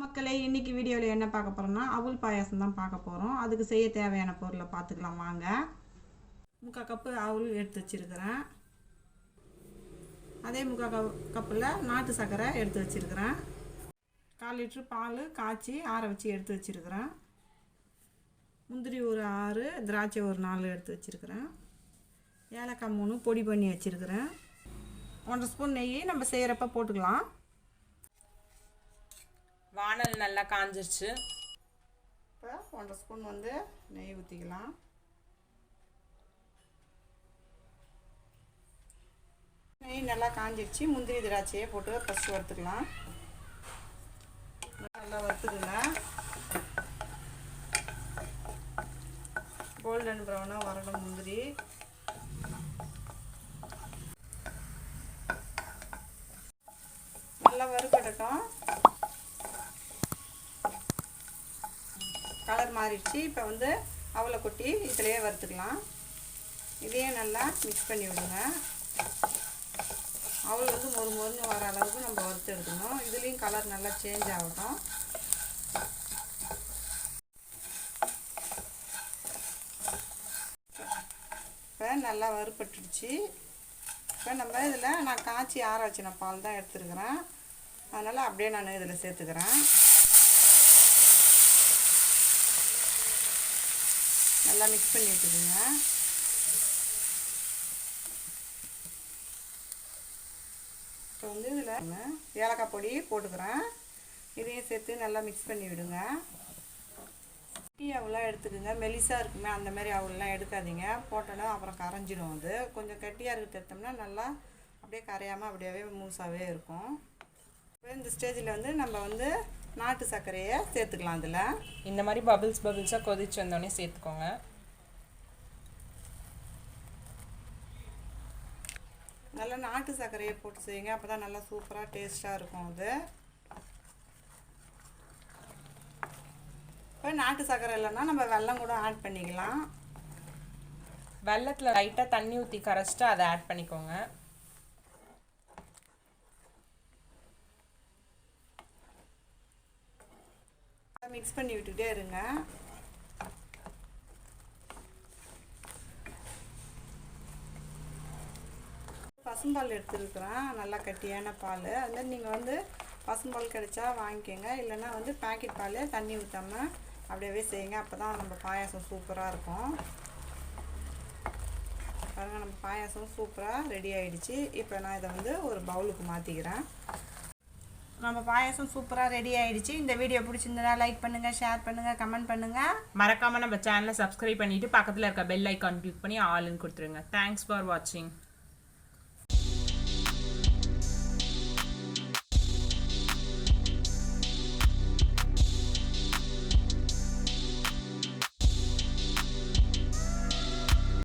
மக்களே இன்னைக்கு வீடியோவில் என்ன பார்க்க போகிறோம்னா அவல் பாயாசம் தான் பார்க்க போகிறோம். அதுக்கு செய்ய தேவையான பொருளை பார்த்துக்கலாம் வாங்க. 3/4 கப்பு அவல் எடுத்து வச்சுருக்கிறேன். அதே 3/4 கப்பில் நாட்டு சர்க்கரை எடுத்து வச்சுருக்கிறேன். 1/4 லிட்டர் பால் காய்ச்சி ஆற வச்சு எடுத்து வச்சுருக்கிறேன். முந்திரி ஒரு 6, திராட்சை ஒரு 4 எடுத்து வச்சுருக்கிறேன். ஏலக்காய் 3 பொடி பண்ணி வச்சுருக்கிறேன். 1/2 ஸ்பூன் நெய் நம்ம செய்கிறப்ப போட்டுக்கலாம். வானல் நல்லா காஞ்சிருச்சு. இப்போ 1/2 ஸ்பூன் நெய் ஊற்றிக்கலாம். நெய் நல்லா காஞ்சிடுச்சு. முந்திரி திராட்சையை போட்டு ஃபஸ்ட்டு வறுத்துக்கலாம். நல்லா வறுத்துக்குங்க. கோல்டன் ப்ரௌனாக வரணும் முந்திரி. நல்லா வறுக்கட்டும். கலர் மாறிடுச்சு. இப்போ அவலை கொட்டி இதிலேயே வறுத்துக்கலாம். இதையும் நல்லா மிக்ஸ் பண்ணி விடுங்க. அவல் மொறு மொறுன்னு வர அளவுக்கு நம்ம வறுத்து எடுக்கணும். இதுலேயும் கலர் நல்லா சேஞ்ச் ஆகட்டும். இப்போ நல்லா வறுப்பட்டுடுச்சு. இப்போ நம்ம இதில் நான் காய்ச்சி ஆற வச்சின பால் தான் எடுத்துருக்கிறேன். அதனால் அப்படியே நான் இதில் சேர்த்துக்கிறேன். நல்லா மிக்ஸ் பண்ணி விட்டுருங்க. இப்போ இதில் ஏலக்காய் பொடி போட்டுக்கிறேன். இதையும் சேர்த்து நல்லா மிக்ஸ் பண்ணி விடுங்க. டீ அவெல்லாம் எடுத்துக்கோங்க. மெலிசாக இருக்குமே அந்த மாதிரி அவெல்லாம் எடுக்காதீங்க. போட்டோன்னா அப்புறம் கரைஞ்சிடும். அது கொஞ்சம் கட்டியாக இருக்கிறது எடுத்தோம்னா நல்லா அப்படியே கரையாமல் அப்படியே மூசாகவே இருக்கும். இப்போ இந்த ஸ்டேஜில் நம்ம நாட்டு சர்க்கரையை சேர்த்துக்கலாம். அதில் இந்த மாதிரி பபிள்ஸாக கொதிச்சு வந்தோடனே சேர்த்துக்கோங்க. நல்லா நாட்டு சர்க்கரையை போட்டு செய்யுங்க. அப்போ தான் நல்லா சூப்பராக டேஸ்ட்டாக இருக்கும். அது இப்போ நாட்டு சர்க்கரை இல்லைன்னா நம்ம வெல்லம் கூட ஆட் பண்ணிக்கலாம். வெல்லத்தில் லைட்டாக தண்ணி ஊற்றி கரைச்சிட்டு அதை ஆட் பண்ணிக்கோங்க. மிக்ஸ் பண்ணி விட்டுட்டே இருங்க. பசும்பால் எடுத்துருக்குறேன். நல்லா கட்டியான பால். அது நீங்கள் பசும்பால் கிடைச்சா வாங்கிக்கோங்க. இல்லைன்னா பேக்கெட் பால் தண்ணி ஊற்றாமல் அப்படியே செய்யுங்க. அப்போ தான் நம்ம பாயாசம் சூப்பராக இருக்கும். பாருங்கள், நம்ம பாயாசம் சூப்பராக ரெடி ஆகிடுச்சு. இப்போ நான் இதை ஒரு பவுலுக்கு மாற்றிக்கிறேன். நம்ம பாயாசம் சூப்பராக ரெடி ஆகிடுச்சு. இந்த வீடியோ பிடிச்சிருந்தா லைக் பண்ணுங்கள், ஷேர் பண்ணுங்கள், கமெண்ட் பண்ணுங்கள். மறக்காமல் நம்ம சேனலை சப்ஸ்கிரைப் பண்ணிவிட்டு பக்கத்தில் இருக்க பெல் ஐக்கான் கிளிக் பண்ணி ஆல்னு கொடுத்துருங்க. தேங்க்ஸ் ஃபார் வாட்சிங்.